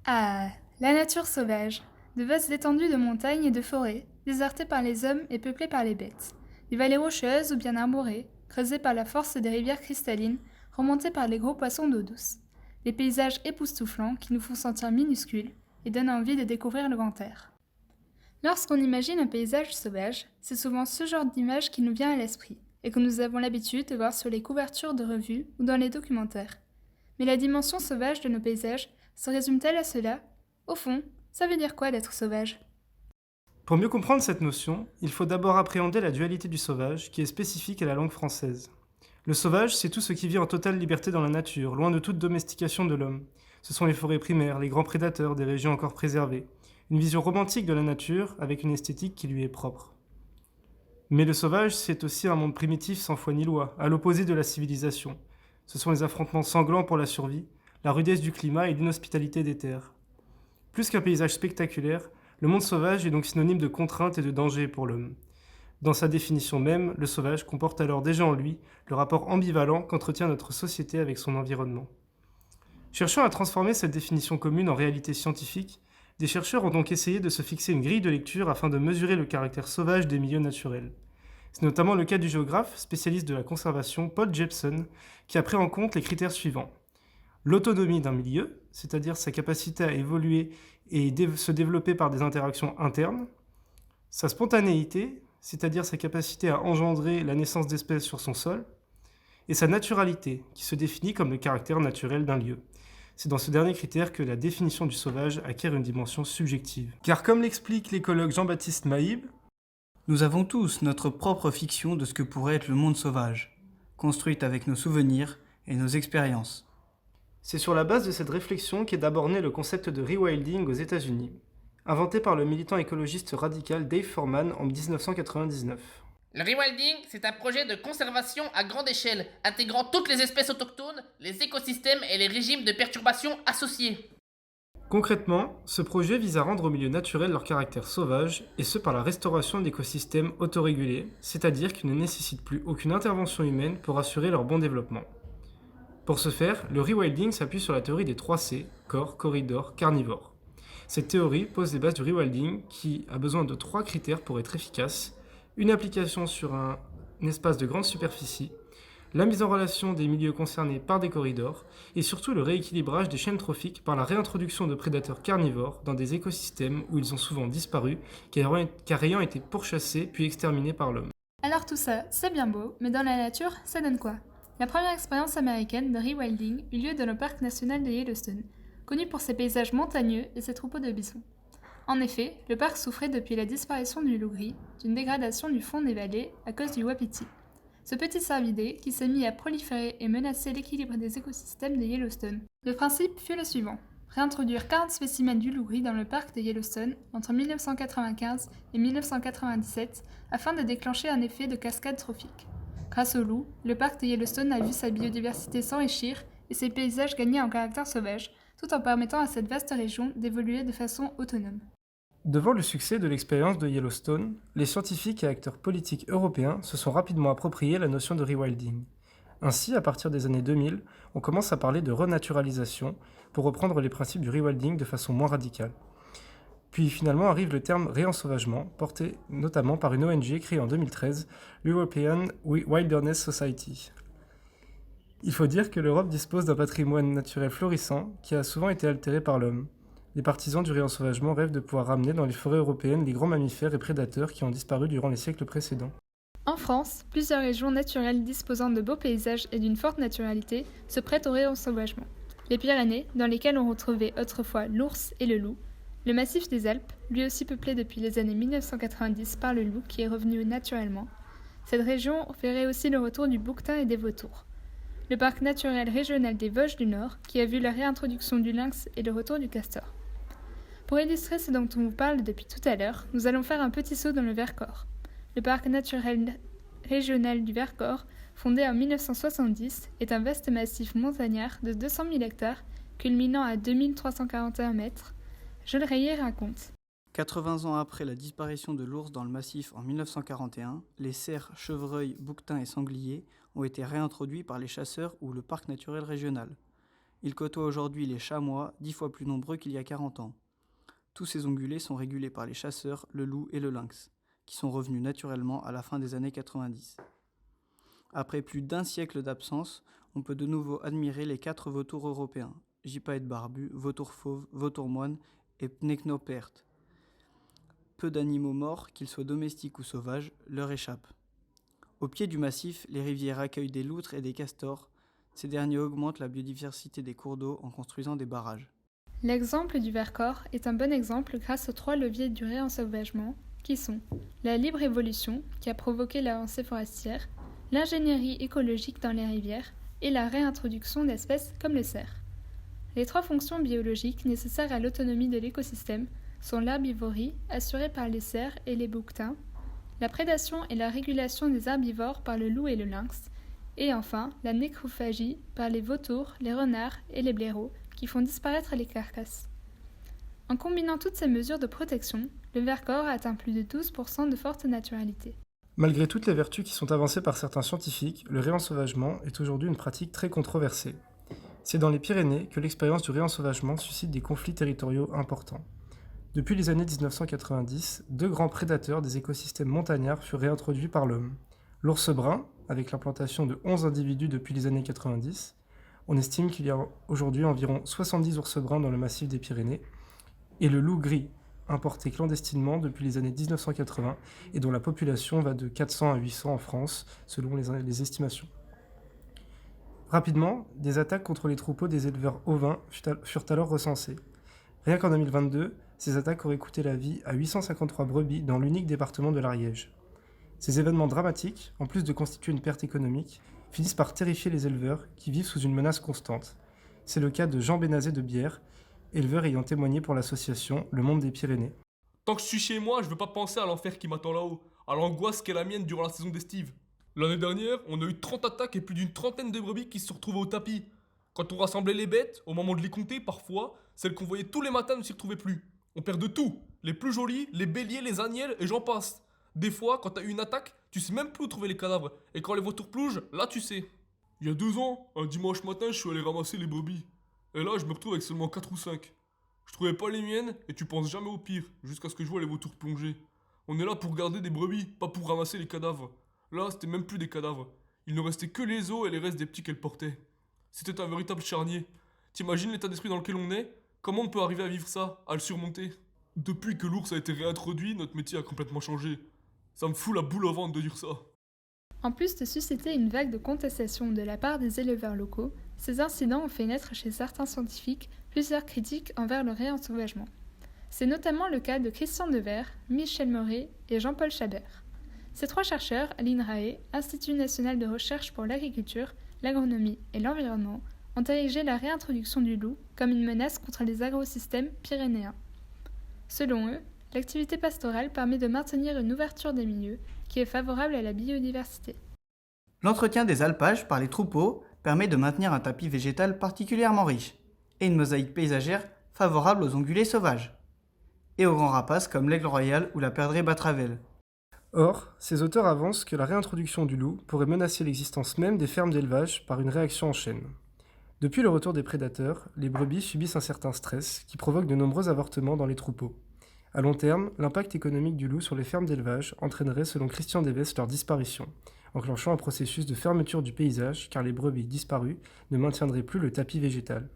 Ah, la nature sauvage. De vastes étendues de montagnes et de forêts, désertées par les hommes et peuplées par les bêtes. Des vallées rocheuses ou bien arborées, creusées par la force des rivières cristallines, remontées par les gros poissons d'eau douce. Des paysages époustouflants qui nous font sentir minuscules et donnent envie de découvrir le grand air. Lorsqu'on imagine un paysage sauvage, c'est souvent ce genre d'image qui nous vient à l'esprit et que nous avons l'habitude de voir sur les couvertures de revues ou dans les documentaires. Mais la dimension sauvage de nos paysages se résume-t-elle à cela? Au fond, ça veut dire quoi d'être sauvage? Pour mieux comprendre cette notion, il faut d'abord appréhender la dualité du sauvage, qui est spécifique à la langue française. Le sauvage, c'est tout ce qui vit en totale liberté dans la nature, loin de toute domestication de l'homme. Ce sont les forêts primaires, les grands prédateurs des régions encore préservées. Une vision romantique de la nature, avec une esthétique qui lui est propre. Mais le sauvage, c'est aussi un monde primitif sans foi ni loi, à l'opposé de la civilisation. Ce sont les affrontements sanglants pour la survie, la rudesse du climat et l'inhospitalité des terres. Plus qu'un paysage spectaculaire, le monde sauvage est donc synonyme de contrainte et de danger pour l'homme. Dans sa définition même, le sauvage comporte alors déjà en lui le rapport ambivalent qu'entretient notre société avec son environnement. Cherchant à transformer cette définition commune en réalité scientifique, des chercheurs ont donc essayé de se fixer une grille de lecture afin de mesurer le caractère sauvage des milieux naturels. C'est notamment le cas du géographe, spécialiste de la conservation, Paul Jepson, qui a pris en compte les critères suivants. L'autonomie d'un milieu, c'est-à-dire sa capacité à évoluer et se développer par des interactions internes. Sa spontanéité, c'est-à-dire sa capacité à engendrer la naissance d'espèces sur son sol. Et sa naturalité, qui se définit comme le caractère naturel d'un lieu. C'est dans ce dernier critère que la définition du sauvage acquiert une dimension subjective. Car comme l'explique l'écologue Jean-Baptiste Maïb, Nous avons tous notre propre fiction de ce que pourrait être le monde sauvage, construite avec nos souvenirs et nos expériences. c'est sur la base de cette réflexion qu'est d'abord né le concept de rewilding aux États-Unis, inventé par le militant écologiste radical Dave Foreman en 1999. Le rewilding, c'est un projet de conservation à grande échelle, intégrant toutes les espèces autochtones, les écosystèmes et les régimes de perturbation associés. Concrètement, ce projet vise à rendre aux milieux naturels leur caractère sauvage, et ce par la restauration d'écosystèmes autorégulés, c'est-à-dire qui ne nécessitent plus aucune intervention humaine pour assurer leur bon développement. Pour ce faire, le rewilding s'appuie sur la théorie des 3 C, corps, corridor, carnivore. Cette théorie pose les bases du rewilding qui a besoin de 3 critères pour être efficace: une application sur un espace de grande superficie, la mise en relation des milieux concernés par des corridors, et surtout le rééquilibrage des chaînes trophiques par la réintroduction de prédateurs carnivores dans des écosystèmes où ils ont souvent disparu car ayant été pourchassés puis exterminés par l'homme. Alors tout ça, c'est bien beau, mais dans la nature, ça donne quoi? La première expérience américaine de rewilding eut lieu dans le parc national de Yellowstone, connu pour ses paysages montagneux et ses troupeaux de bisons. En effet, le parc souffrait depuis la disparition du loup-gris, d'une dégradation du fond des vallées à cause du wapiti. Ce petit cervidé qui s'est mis à proliférer et menacer l'équilibre des écosystèmes de Yellowstone. Le principe fut le suivant: réintroduire 40 spécimens du loup-gris dans le parc de Yellowstone entre 1995 et 1997 afin de déclencher un effet de cascade trophique. Grâce au loup, le parc de Yellowstone a vu sa biodiversité s'enrichir et ses paysages gagner en caractère sauvage, tout en permettant à cette vaste région d'évoluer de façon autonome. Devant le succès de l'expérience de Yellowstone, les scientifiques et acteurs politiques européens se sont rapidement appropriés la notion de rewilding. Ainsi, à partir des années 2000, on commence à parler de renaturalisation pour reprendre les principes du rewilding de façon moins radicale. Puis finalement arrive le terme réensauvagement, porté notamment par une ONG créée en 2013, l'European Wilderness Society. Il faut dire que l'Europe dispose d'un patrimoine naturel florissant qui a souvent été altéré par l'homme. Les partisans du réensauvagement rêvent de pouvoir ramener dans les forêts européennes les grands mammifères et prédateurs qui ont disparu durant les siècles précédents. En France, plusieurs régions naturelles disposant de beaux paysages et d'une forte naturalité se prêtent au réensauvagement. Les Pyrénées, dans lesquelles on retrouvait autrefois l'ours et le loup, le massif des Alpes, lui aussi peuplé depuis les années 1990 par le loup qui est revenu naturellement. Cette région verrait aussi le retour du bouquetin et des vautours. Le parc naturel régional des Vosges du Nord, qui a vu la réintroduction du lynx et le retour du castor. Pour illustrer ce dont on vous parle depuis tout à l'heure, nous allons faire un petit saut dans le Vercors. Le parc naturel régional du Vercors, fondé en 1970, est un vaste massif montagnard de 200 000 hectares, culminant à 2341 mètres. Jules Rayet raconte. 80 ans après la disparition de l'ours dans le massif en 1941, les cerfs, chevreuils, bouquetins et sangliers ont été réintroduits par les chasseurs ou le parc naturel régional. Il côtoie aujourd'hui les chamois, 10 fois plus nombreux qu'il y a 40 ans. Tous ces ongulés sont régulés par les chasseurs, le loup et le lynx, qui sont revenus naturellement à la fin des années 90. Après plus d'un siècle d'absence, on peut de nouveau admirer les 4 vautours européens, gypaète barbu, vautour fauve, vautour moine et pnéchnoperte. Peu d'animaux morts, qu'ils soient domestiques ou sauvages, leur échappent. Au pied du massif, les rivières accueillent des loutres et des castors. Ces derniers augmentent la biodiversité des cours d'eau en construisant des barrages. L'exemple du Vercors est un bon exemple grâce aux 3 leviers du réensauvagement, qui sont la libre évolution, qui a provoqué l'avancée forestière, l'ingénierie écologique dans les rivières et la réintroduction d'espèces comme le cerf. Les 3 fonctions biologiques nécessaires à l'autonomie de l'écosystème sont l'herbivorie, assurée par les cerfs et les bouquetins, la prédation et la régulation des herbivores par le loup et le lynx, et enfin la nécrophagie par les vautours, les renards et les blaireaux qui font disparaître les carcasses. En combinant toutes ces mesures de protection, le Vercors atteint plus de 12% de forte naturalité. Malgré toutes les vertus qui sont avancées par certains scientifiques, le réensauvagement est aujourd'hui une pratique très controversée. C'est dans les Pyrénées que l'expérience du réensauvagement suscite des conflits territoriaux importants. Depuis les années 1990, 2 grands prédateurs des écosystèmes montagnards furent réintroduits par l'homme. L'ours brun, avec l'implantation de 11 individus depuis les années 90, on estime qu'il y a aujourd'hui environ 70 ours bruns dans le massif des Pyrénées, et le loup gris, importé clandestinement depuis les années 1980 et dont la population va de 400 à 800 en France, selon les estimations. Rapidement, des attaques contre les troupeaux des éleveurs ovins furent alors recensées. Rien qu'en 2022, ces attaques auraient coûté la vie à 853 brebis dans l'unique département de l'Ariège. Ces événements dramatiques, en plus de constituer une perte économique, finissent par terrifier les éleveurs qui vivent sous une menace constante. C'est le cas de Jean Bénazet de Bière, éleveur ayant témoigné pour l'association Le Monde des Pyrénées. Tant que je suis chez moi, je veux pas penser à l'enfer qui m'attend là-haut, à l'angoisse qu'est la mienne durant la saison d'estive. L'année dernière, on a eu 30 attaques et plus d'une trentaine de brebis qui se sont retrouvées au tapis. Quand on rassemblait les bêtes, au moment de les compter, parfois, celles qu'on voyait tous les matins ne s'y retrouvaient plus. On perd de tout, les plus jolis, les béliers, les agnelles et j'en passe. Des fois, quand t'as eu une attaque, tu sais même plus où trouver les cadavres, et quand les vautours plongent, là tu sais. Il y a 2 ans, un dimanche matin, je suis allé ramasser les brebis. Et là, je me retrouve avec seulement 4 ou 5. Je trouvais pas les miennes, et tu penses jamais au pire, jusqu'à ce que je vois les vautours plonger. On est là pour garder des brebis, pas pour ramasser les cadavres. Là, c'était même plus des cadavres. Il ne restait que les os et les restes des petits qu'elles portaient. C'était un véritable charnier. T'imagines l'état d'esprit dans lequel on est? Comment on peut arriver à vivre ça, à le surmonter? Depuis que l'ours a été réintroduit, notre métier a complètement changé. Ça me fout la boule au ventre de dire ça. En plus de susciter une vague de contestation de la part des éleveurs locaux, ces incidents ont fait naître chez certains scientifiques plusieurs critiques envers le réensauvagement. C'est notamment le cas de Christian Devers, Michel Meuret et Jean-Paul Chabert. Ces 3 chercheurs à l'INRAE, Institut national de recherche pour l'agriculture, l'agronomie et l'environnement, ont érigé la réintroduction du loup comme une menace contre les agrosystèmes pyrénéens. Selon eux, l'activité pastorale permet de maintenir une ouverture des milieux qui est favorable à la biodiversité. L'entretien des alpages par les troupeaux permet de maintenir un tapis végétal particulièrement riche et une mosaïque paysagère favorable aux ongulés sauvages et aux grands rapaces comme l'aigle royal ou la perdrix batravelle. Or, ces auteurs avancent que la réintroduction du loup pourrait menacer l'existence même des fermes d'élevage par une réaction en chaîne. Depuis le retour des prédateurs, les brebis subissent un certain stress qui provoque de nombreux avortements dans les troupeaux. À long terme, l'impact économique du loup sur les fermes d'élevage entraînerait selon Christian Deves leur disparition, enclenchant un processus de fermeture du paysage car les brebis disparues ne maintiendraient plus le tapis végétal.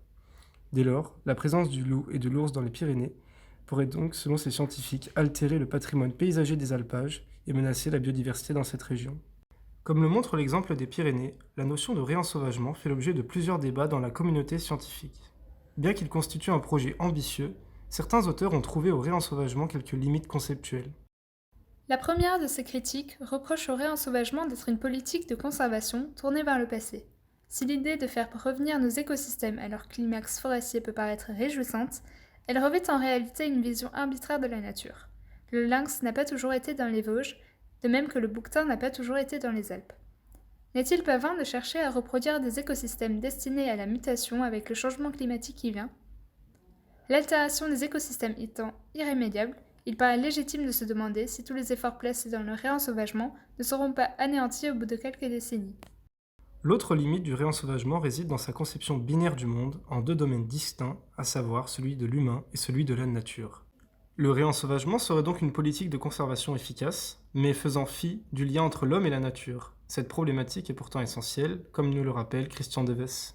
Dès lors, la présence du loup et de l'ours dans les Pyrénées pourrait donc, selon ces scientifiques, altérer le patrimoine paysager des alpages et menacer la biodiversité dans cette région. Comme le montre l'exemple des Pyrénées, la notion de réensauvagement fait l'objet de plusieurs débats dans la communauté scientifique. Bien qu'il constitue un projet ambitieux, certains auteurs ont trouvé au réensauvagement quelques limites conceptuelles. La première de ces critiques reproche au réensauvagement d'être une politique de conservation tournée vers le passé. Si l'idée de faire revenir nos écosystèmes à leur climax forestier peut paraître réjouissante, elle revêt en réalité une vision arbitraire de la nature. Le lynx n'a pas toujours été dans les Vosges, de même que le bouquetin n'a pas toujours été dans les Alpes. N'est-il pas vain de chercher à reproduire des écosystèmes destinés à la mutation avec le changement climatique qui vient ? L'altération des écosystèmes étant irrémédiable, il paraît légitime de se demander si tous les efforts placés dans le réensauvagement ne seront pas anéantis au bout de quelques décennies. L'autre limite du réensauvagement réside dans sa conception binaire du monde en deux domaines distincts, à savoir celui de l'humain et celui de la nature. Le réensauvagement serait donc une politique de conservation efficace, mais faisant fi du lien entre l'homme et la nature. Cette problématique est pourtant essentielle, comme nous le rappelle Christian Deves.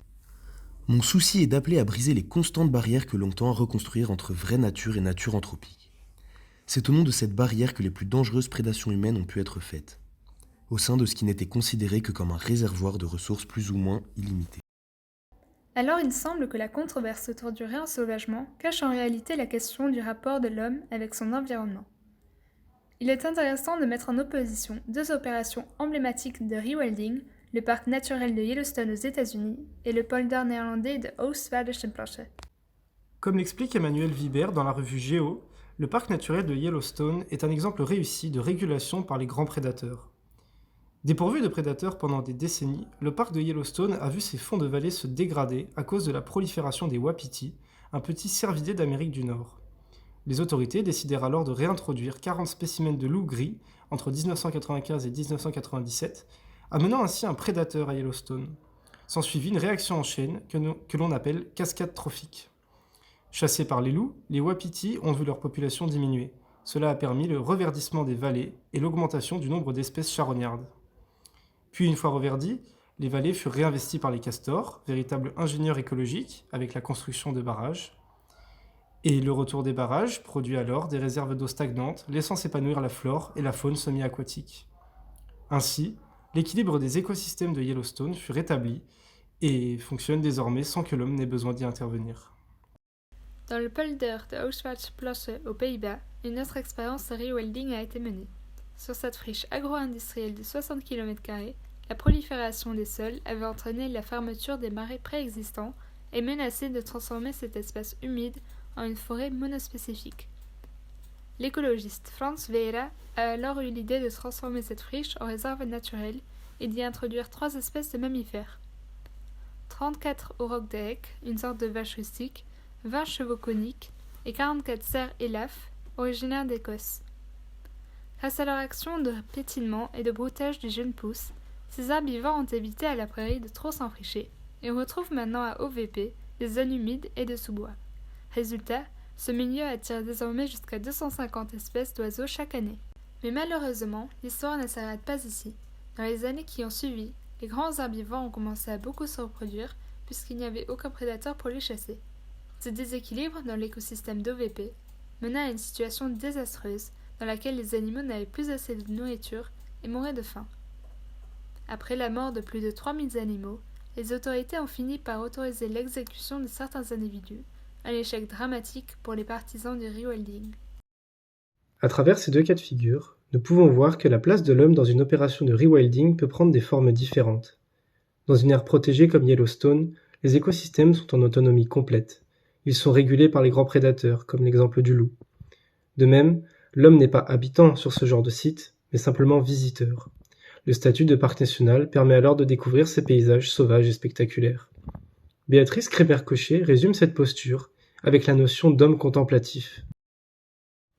Mon souci est d'appeler à briser les constantes barrières que l'on tend à reconstruire entre vraie nature et nature anthropique. C'est au nom de cette barrière que les plus dangereuses prédations humaines ont pu être faites, au sein de ce qui n'était considéré que comme un réservoir de ressources plus ou moins illimitées. Alors il semble que la controverse autour du réensauvagement cache en réalité la question du rapport de l'homme avec son environnement. Il est intéressant de mettre en opposition deux opérations emblématiques de rewilding, le parc naturel de Yellowstone aux États-Unis et le polder néerlandais de Oostvaardersplassen. Comme l'explique Emmanuel Wiber dans la revue Géo, le parc naturel de Yellowstone est un exemple réussi de régulation par les grands prédateurs. Dépourvu de prédateurs pendant des décennies, le parc de Yellowstone a vu ses fonds de vallée se dégrader à cause de la prolifération des wapitis, un petit cervidé d'Amérique du Nord. Les autorités décidèrent alors de réintroduire 40 spécimens de loups gris entre 1995 et 1997, amenant ainsi un prédateur à Yellowstone. S'ensuivit une réaction en chaîne que l'on appelle cascade trophique. Chassés par les loups, les wapitis ont vu leur population diminuer. Cela a permis le reverdissement des vallées et l'augmentation du nombre d'espèces charognardes. Puis, une fois reverdis, les vallées furent réinvesties par les castors, véritables ingénieurs écologiques, avec la construction de barrages. Et le retour des barrages produit alors des réserves d'eau stagnantes, laissant s'épanouir la flore et la faune semi-aquatique. Ainsi, l'équilibre des écosystèmes de Yellowstone fut rétabli et fonctionne désormais sans que l'homme n'ait besoin d'y intervenir. Dans le polder de Oostvaardersplassen aux Pays-Bas, une autre expérience de rewilding a été menée. Sur cette friche agro-industrielle de 60 km², la prolifération des sols avait entraîné la fermeture des marais préexistants et menacé de transformer cet espace humide en une forêt monospécifique. L'écologiste Franz Weira a alors eu l'idée de transformer cette friche en réserve naturelle et d'y introduire 3 espèces de mammifères. 34 aurochs d'Eek, une sorte de vache rustique, 20 chevaux coniques et 44 cerfs élaphes, originaires d'Écosse. Grâce à leur action de pétinement et de broutage des jeunes pousses, ces herbivores ont évité à la prairie de trop s'enfricher et retrouvent maintenant à OVP des zones humides et de sous-bois. Résultat, ce milieu attire désormais jusqu'à 250 espèces d'oiseaux chaque année. Mais malheureusement, l'histoire ne s'arrête pas ici. Dans les années qui ont suivi, les grands herbivores ont commencé à beaucoup se reproduire puisqu'il n'y avait aucun prédateur pour les chasser. Ce déséquilibre dans l'écosystème d'OVP mena à une situation désastreuse dans laquelle les animaux n'avaient plus assez de nourriture et mouraient de faim. Après la mort de plus de 3000 animaux, les autorités ont fini par autoriser l'exécution de certains individus, un échec dramatique pour les partisans du rewilding. À travers ces deux cas de figure, nous pouvons voir que la place de l'homme dans une opération de rewilding peut prendre des formes différentes. Dans une aire protégée comme Yellowstone, les écosystèmes sont en autonomie complète. Ils sont régulés par les grands prédateurs, comme l'exemple du loup. De même, l'homme n'est pas habitant sur ce genre de site, mais simplement visiteur. Le statut de parc national permet alors de découvrir ces paysages sauvages et spectaculaires. Béatrice Crémer-Cochet résume cette posture avec la notion d'homme contemplatif.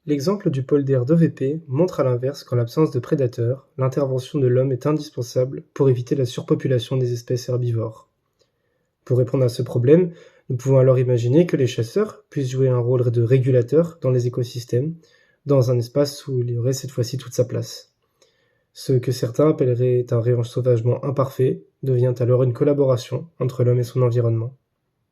L'exemple du polder d'OVP montre à l'inverse qu'en l'absence de prédateurs, l'intervention de l'homme est indispensable pour éviter la surpopulation des espèces herbivores. Pour répondre à ce problème, nous pouvons alors imaginer que les chasseurs puissent jouer un rôle de régulateur dans les écosystèmes, dans un espace où il y aurait cette fois-ci toute sa place. Ce que certains appelleraient un réensauvagement imparfait devient alors une collaboration entre l'homme et son environnement.